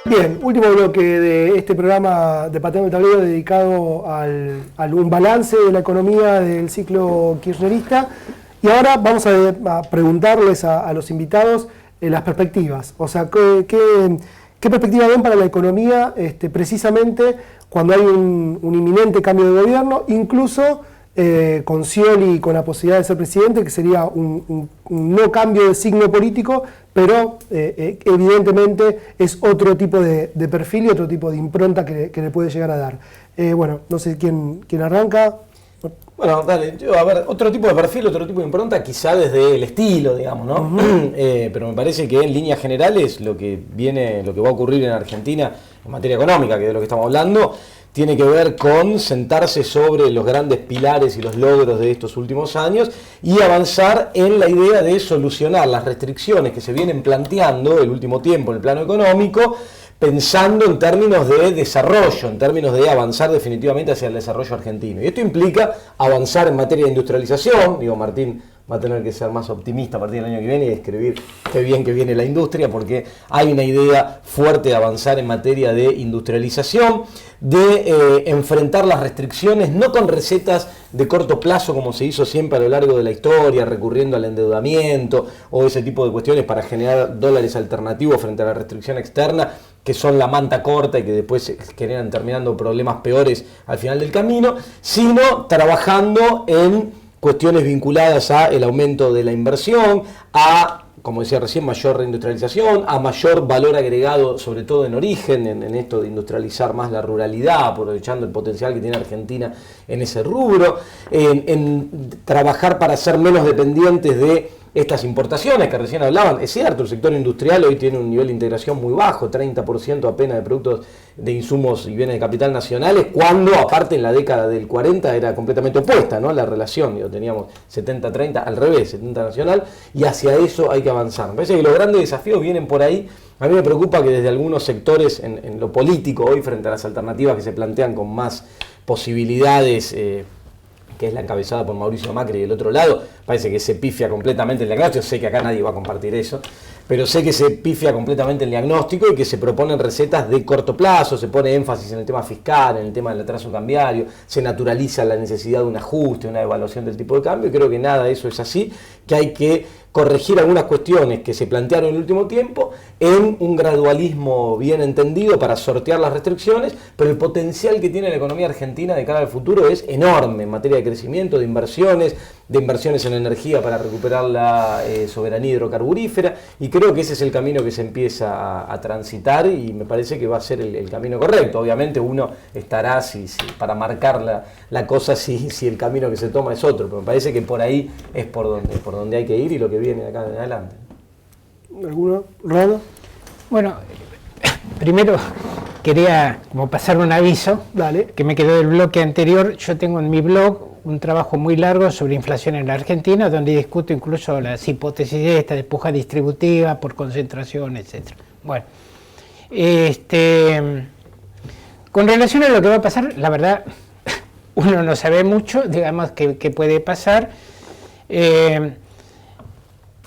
Bien, último bloque de este programa de Pateando el Tablero dedicado a un balance de la economía del ciclo kirchnerista. Y ahora vamos a preguntarles a los invitados las perspectivas. O sea, ¿qué perspectiva ven para la economía precisamente cuando hay un inminente cambio de gobierno, incluso con Scioli con la posibilidad de ser presidente, que sería un no cambio de signo político, pero evidentemente es otro tipo de perfil y otro tipo de impronta que le puede llegar a dar. Bueno, no sé quién arranca. Bueno, dale, a ver, otro tipo de perfil, otro tipo de impronta, quizá desde el estilo, digamos, ¿no? Pero me parece que en líneas generales lo que va a ocurrir en Argentina en materia económica, que es de lo que estamos hablando, tiene que ver con sentarse sobre los grandes pilares y los logros de estos últimos años y avanzar en la idea de solucionar las restricciones que se vienen planteando el último tiempo en el plano económico, pensando en términos de desarrollo, en términos de avanzar definitivamente hacia el desarrollo argentino. Y esto implica avanzar en materia de industrialización. Digo, Martín va a tener que ser más optimista a partir del año que viene y escribir qué bien que viene la industria, porque hay una idea fuerte de avanzar en materia de industrialización, de enfrentar las restricciones, no con recetas de corto plazo como se hizo siempre a lo largo de la historia, recurriendo al endeudamiento o ese tipo de cuestiones para generar dólares alternativos frente a la restricción externa, que son la manta corta y que después generan terminando problemas peores al final del camino, sino trabajando en cuestiones vinculadas a el aumento de la inversión, a, como decía recién, mayor reindustrialización, a mayor valor agregado, sobre todo en origen, en esto de industrializar más la ruralidad, aprovechando el potencial que tiene Argentina en ese rubro, en trabajar para ser menos dependientes de estas importaciones que recién hablaban. Es cierto, el sector industrial hoy tiene un nivel de integración muy bajo, 30% apenas de productos de insumos y bienes de capital nacionales, cuando aparte en la década del 40 era completamente opuesta, ¿no? La relación, teníamos 70-30, al revés, 70 nacional, y hacia eso hay que avanzar. Me parece que los grandes desafíos vienen por ahí. A mí me preocupa que desde algunos sectores en lo político hoy, frente a las alternativas que se plantean con más posibilidades, que es la encabezada por Mauricio Macri, y del otro lado, parece que se pifia completamente el diagnóstico. Sé que acá nadie va a compartir eso, pero sé que se pifia completamente el diagnóstico y que se proponen recetas de corto plazo, se pone énfasis en el tema fiscal, en el tema del atraso cambiario, se naturaliza la necesidad de un ajuste, una evaluación del tipo de cambio, y creo que nada de eso es así, que hay que corregir algunas cuestiones que se plantearon en el último tiempo en un gradualismo bien entendido para sortear las restricciones, pero el potencial que tiene la economía argentina de cara al futuro es enorme en materia de crecimiento, de inversiones en energía para recuperar la soberanía hidrocarburífera, y creo que ese es el camino que se empieza a transitar y me parece que va a ser el camino correcto. Obviamente uno estará para marcar la cosa si el camino que se toma es otro, pero me parece que por ahí es por donde hay que ir y lo que viene de acá en adelante. ¿Alguno? ¿Rado? Bueno, primero quería como pasar un aviso. Dale. Que me quedó del bloque anterior. Yo tengo en mi blog un trabajo muy largo sobre inflación en la Argentina, donde discuto incluso las hipótesis de puja distributiva por concentración, etc. Bueno, con relación a lo que va a pasar, la verdad, uno no sabe mucho, digamos, qué puede pasar.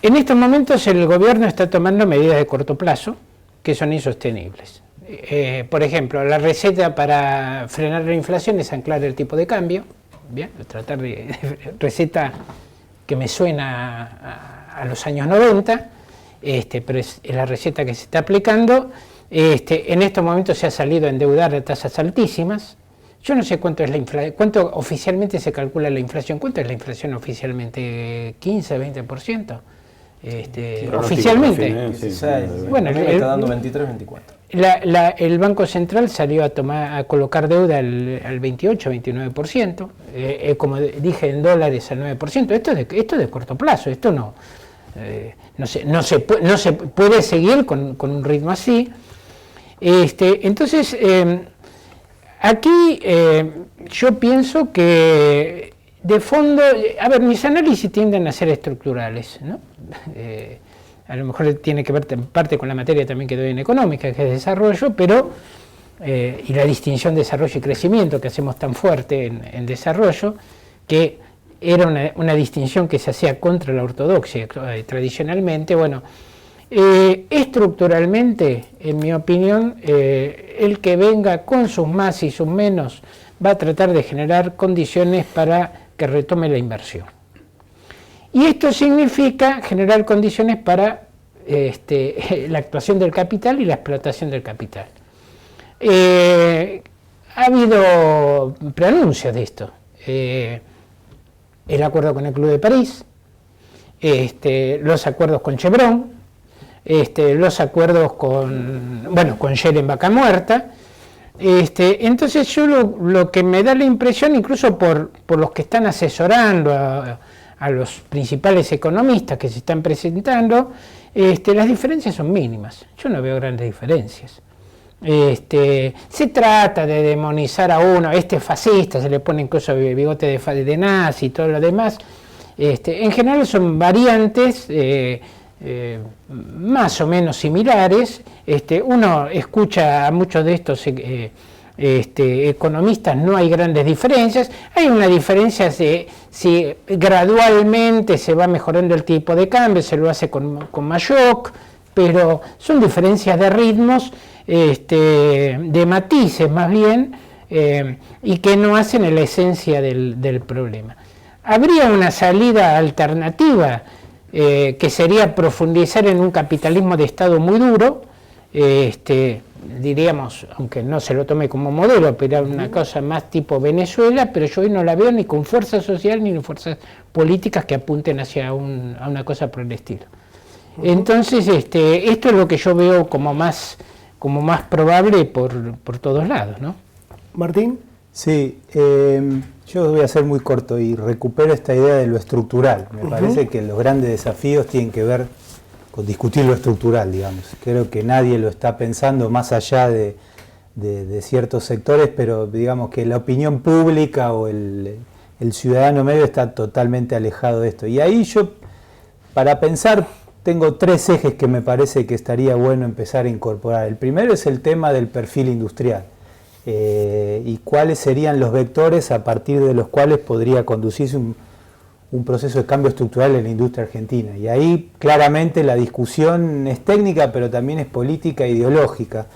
En estos momentos el gobierno está tomando medidas de corto plazo que son insostenibles. Por ejemplo, la receta para frenar la inflación es anclar el tipo de cambio. Bien, tratar de receta que me suena a los años 90, pero es la receta que se está aplicando. En estos momentos se ha salido a endeudar a tasas altísimas. Yo no sé cuánto es la inflación, cuánto oficialmente se calcula la inflación. ¿Cuánto es la inflación oficialmente? ¿15, 20%? Oficialmente. Bueno, está dando 23, 24. El Banco Central salió a colocar deuda al 28, 29%, como dije, en dólares al 9%. Esto es de corto plazo, esto no se puede seguir con un ritmo así. Entonces, aquí yo pienso que de fondo, mis análisis tienden a ser estructurales, ¿no? A lo mejor tiene que ver en parte con la materia también que doy en económica, que es desarrollo, pero y la distinción de desarrollo y crecimiento que hacemos tan fuerte en desarrollo, que era una distinción que se hacía contra la ortodoxia tradicionalmente. Bueno, estructuralmente, en mi opinión, el que venga con sus más y sus menos va a tratar de generar condiciones para que retome la inversión. Y esto significa generar condiciones para la actuación del capital y la explotación del capital. Ha habido preanuncios de esto. El acuerdo con el Club de París, los acuerdos con Chevron, los acuerdos con Shell en Vaca Muerta. Entonces yo lo que me da la impresión, incluso por los que están asesorando a los principales economistas que se están presentando, las diferencias son mínimas. Yo no veo grandes diferencias. Se trata de demonizar a uno, fascista, se le pone incluso bigote de nazi y todo lo demás. En general son variantes más o menos similares. Uno escucha a muchos de estos economistas, no hay grandes diferencias. Hay una diferencia si gradualmente se va mejorando el tipo de cambio, se lo hace con más shock, pero son diferencias de ritmos, de matices más bien, y que no hacen en la esencia del problema. ¿Habría una salida alternativa que sería profundizar en un capitalismo de Estado muy duro? Diríamos, aunque no se lo tome como modelo, pero una cosa más tipo Venezuela, pero yo hoy no la veo ni con fuerza social ni con fuerzas políticas que apunten hacia una cosa por el estilo. Entonces, esto es lo que yo veo como más probable por todos lados, ¿no? Martín. Sí, yo voy a ser muy corto y recupero esta idea de lo estructural. Me parece que los grandes desafíos tienen que ver con discutir lo estructural, digamos. Creo que nadie lo está pensando más allá de ciertos sectores, pero digamos que la opinión pública o el ciudadano medio está totalmente alejado de esto. Y ahí yo, para pensar, tengo 3 ejes que me parece que estaría bueno empezar a incorporar. El primero es el tema del perfil industrial y cuáles serían los vectores a partir de los cuales podría conducirse un proceso de cambio estructural en la industria argentina. Y ahí claramente la discusión es técnica, pero también es política e ideológica.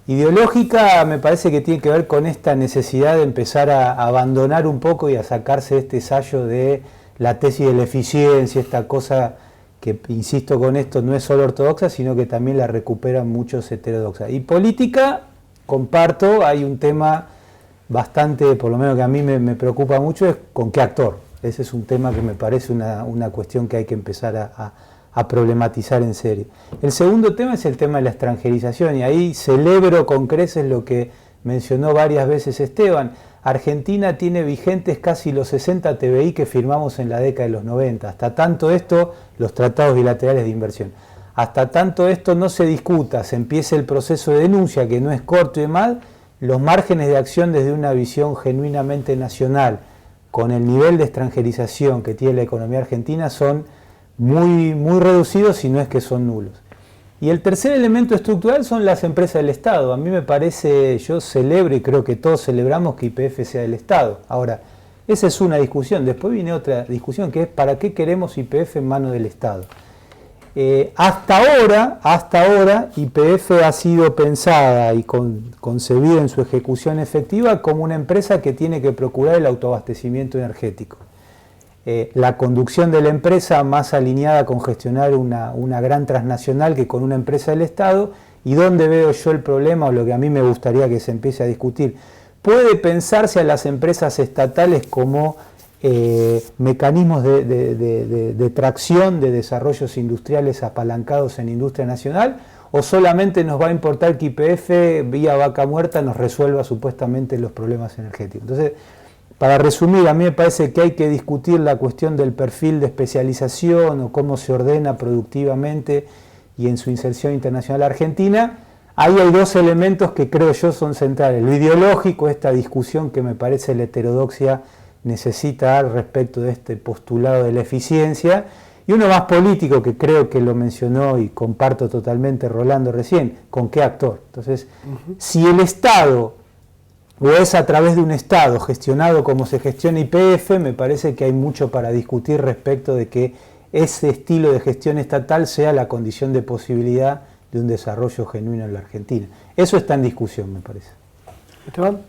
Ideológica me parece que tiene que ver con esta necesidad de empezar a abandonar un poco y a sacarse este sallo de la tesis de la eficiencia, esta cosa que, insisto con esto, no es solo ortodoxa, sino que también la recuperan muchos heterodoxas. Y política, comparto, hay un tema bastante, por lo menos que a mí me preocupa mucho, es con qué actor. Ese es un tema que me parece una cuestión que hay que empezar a problematizar en serio. El segundo tema es el tema de la extranjerización, y ahí celebro con creces lo que mencionó varias veces Esteban. Argentina tiene vigentes casi los 60 TBI que firmamos en la década de los 90. Hasta tanto esto, los tratados bilaterales de inversión, hasta tanto esto no se discuta, se empiece el proceso de denuncia, que no es corto y demás, los márgenes de acción desde una visión genuinamente nacional, con el nivel de extranjerización que tiene la economía argentina, son muy, muy reducidos, si no es que son nulos. Y el tercer elemento estructural son las empresas del Estado. A mí me parece, yo celebro y creo que todos celebramos que YPF sea del Estado. Ahora, esa es una discusión. Después viene otra discusión que es ¿para qué queremos YPF en manos del Estado? Hasta ahora YPF ha sido pensada y concebida en su ejecución efectiva como una empresa que tiene que procurar el autoabastecimiento energético. La conducción de la empresa más alineada con gestionar una gran transnacional que con una empresa del Estado. ¿Y dónde veo yo el problema, o lo que a mí me gustaría que se empiece a discutir? Puede pensarse a las empresas estatales como mecanismos de tracción de desarrollos industriales apalancados en industria nacional, o solamente nos va a importar que YPF vía Vaca Muerta nos resuelva supuestamente los problemas energéticos. Entonces, para resumir, a mí me parece que hay que discutir la cuestión del perfil de especialización o cómo se ordena productivamente y en su inserción internacional Argentina. Ahí hay 2 elementos que creo yo son centrales. Lo ideológico, esta discusión que me parece la heterodoxia necesita dar respecto de este postulado de la eficiencia, y uno más político que creo que lo mencionó y comparto totalmente Rolando recién, ¿con qué actor? Entonces, si el Estado o es a través de un Estado gestionado como se gestiona YPF, me parece que hay mucho para discutir respecto de que ese estilo de gestión estatal sea la condición de posibilidad de un desarrollo genuino en la Argentina. Eso está en discusión, me parece. ¿Esteban?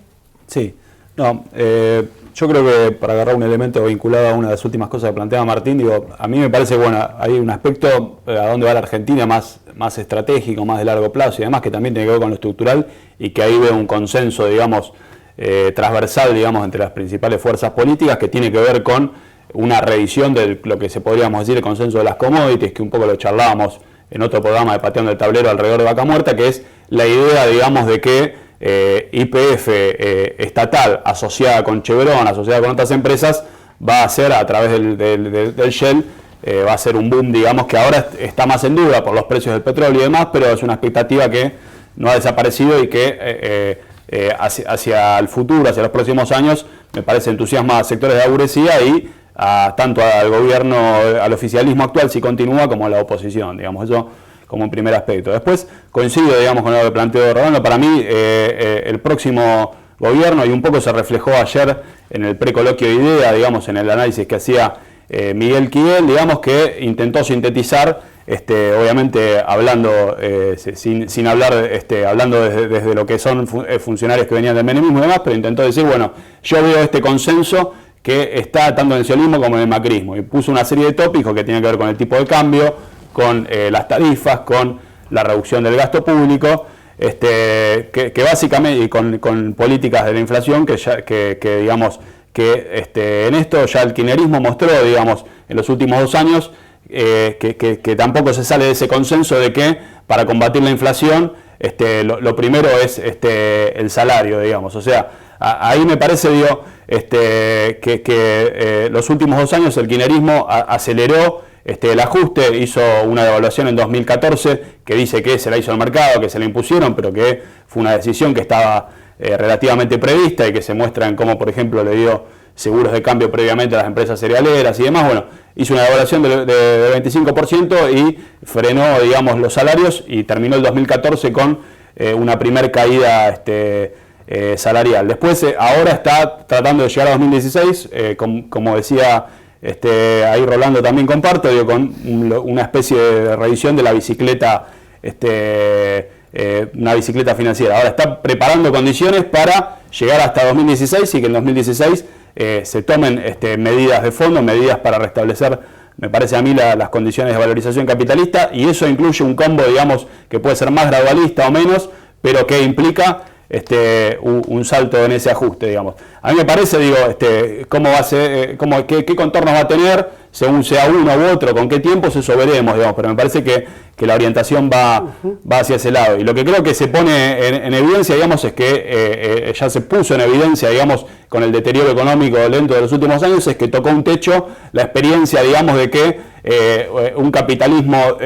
Sí, no, yo creo que para agarrar un elemento vinculado a una de las últimas cosas que planteaba Martín, digo, a mí me parece, bueno, hay un aspecto a dónde va la Argentina más estratégico, más de largo plazo y además que también tiene que ver con lo estructural y que ahí veo un consenso, digamos, transversal, digamos, entre las principales fuerzas políticas que tiene que ver con una revisión de lo que se podríamos decir el consenso de las commodities, que un poco lo charlábamos en otro programa de Pateando el Tablero alrededor de Vaca Muerta, que es la idea, digamos, de que YPF estatal asociada con Chevron, asociada con otras empresas, va a ser a través del Shell, va a ser un boom, digamos, que ahora está más en duda por los precios del petróleo y demás, pero es una expectativa que no ha desaparecido y que hacia el futuro, hacia los próximos años, me parece entusiasma a sectores de la burguesía y tanto al gobierno, al oficialismo actual si continúa, como a la oposición, digamos, eso como un primer aspecto. Después coincido, digamos, con lo que planteó Rolando. Para mí el próximo gobierno, y un poco se reflejó ayer en el precoloquio de idea, digamos, en el análisis que hacía Miguel Kiguel, digamos, que intentó sintetizar, obviamente hablando sin hablar, hablando desde lo que son funcionarios que venían del menemismo y demás, pero intentó decir, bueno, yo veo este consenso que está tanto en el sionismo como en el macrismo, y puso una serie de tópicos que tienen que ver con el tipo de cambio, con las tarifas, con la reducción del gasto público, que básicamente, y con políticas de la inflación, que digamos, que en esto ya el kirchnerismo mostró, digamos, en los últimos 2 años, que tampoco se sale de ese consenso de que para combatir la inflación, lo primero es el salario, digamos, o sea, ahí me parece, digo, que los últimos 2 años el kirchnerismo aceleró el ajuste, hizo una devaluación en 2014 que dice que se la hizo el mercado, que se la impusieron, pero que fue una decisión que estaba relativamente prevista y que se muestra en cómo, por ejemplo, le dio seguros de cambio previamente a las empresas cerealeras y demás. Bueno, hizo una devaluación de 25% y frenó, digamos, los salarios y terminó el 2014 con una primer caída salarial. Después, ahora está tratando de llegar a 2016, como decía ahí Rolando, también comparto, digo, con una especie de revisión de la bicicleta, una bicicleta financiera. Ahora está preparando condiciones para llegar hasta 2016 y que en 2016 se tomen medidas de fondo, medidas para restablecer, me parece a mí, las condiciones de valorización capitalista, y eso incluye un combo, digamos, que puede ser más gradualista o menos, pero que implica un salto en ese ajuste, digamos. A mí me parece, digo, cómo va a ser, qué contornos va a tener, según sea uno u otro, con qué tiempos, eso veremos, digamos, pero me parece que la orientación va hacia ese lado. Y lo que creo que se pone en evidencia, digamos, es que ya se puso en evidencia, digamos, con el deterioro económico lento de los últimos años, es que tocó un techo la experiencia, digamos, de que un capitalismo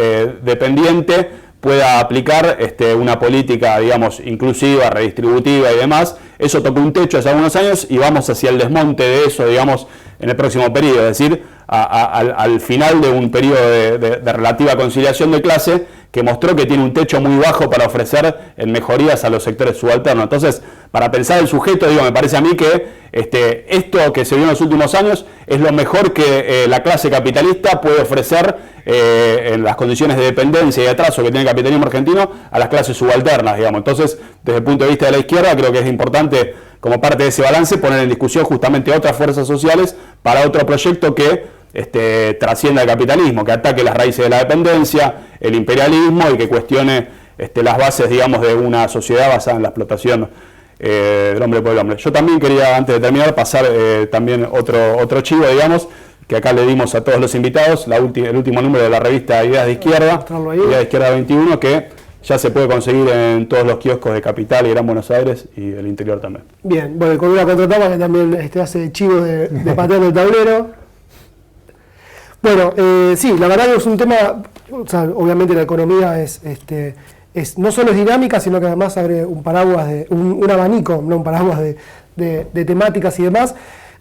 dependiente pueda aplicar una política, digamos, inclusiva, redistributiva y demás. Eso tocó un techo hace algunos años y vamos hacia el desmonte de eso, digamos, en el próximo periodo, es decir, al final de un periodo de relativa conciliación de clase que mostró que tiene un techo muy bajo para ofrecer en mejorías a los sectores subalternos. Entonces, para pensar el sujeto, digo, me parece a mí que esto que se vio en los últimos años es lo mejor que la clase capitalista puede ofrecer en las condiciones de dependencia y atraso que tiene el capitalismo argentino a las clases subalternas, digamos. Entonces, desde el punto de vista de la izquierda, creo que es importante, como parte de ese balance, poner en discusión justamente otras fuerzas sociales para otro proyecto que trascienda el capitalismo, que ataque las raíces de la dependencia, el imperialismo y que cuestione las bases, digamos, de una sociedad basada en la explotación del hombre por el hombre. Yo también quería, antes de terminar, pasar también otro chivo, digamos, que acá le dimos a todos los invitados, el último número de la revista Ideas de Izquierda, Ideas de Izquierda 21, que ya se puede conseguir en todos los kioscos de Capital y Gran Buenos Aires y del interior también. Bien, bueno, con una contratapa que también hace chivo de Pateando el Tablero. Bueno, sí, la verdad que es un tema, o sea, obviamente la economía no solo es dinámica, sino que además abre un paraguas, un abanico, no un paraguas de temáticas y demás.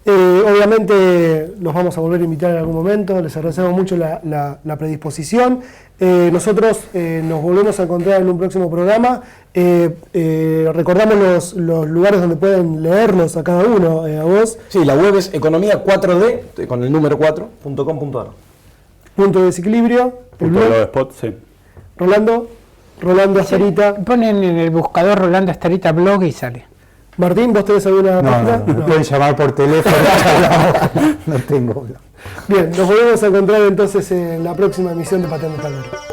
Obviamente los vamos a volver a invitar en algún momento, les agradecemos mucho la predisposición. Nosotros nos volvemos a encontrar en un próximo programa. Recordamos los lugares donde pueden leernos a cada uno, a vos. Sí, la web es economía4d, con el número 4.com.ar. Punto de desequilibrio. El Punto blog. Spot, sí. Rolando Astarita. Ponen en el buscador Rolando Astarita blog y sale. Martín, ¿vos tenés alguna página? No, me pueden llamar por teléfono. No tengo. Bien, nos volvemos a encontrar entonces en la próxima emisión de Pateando Tablero.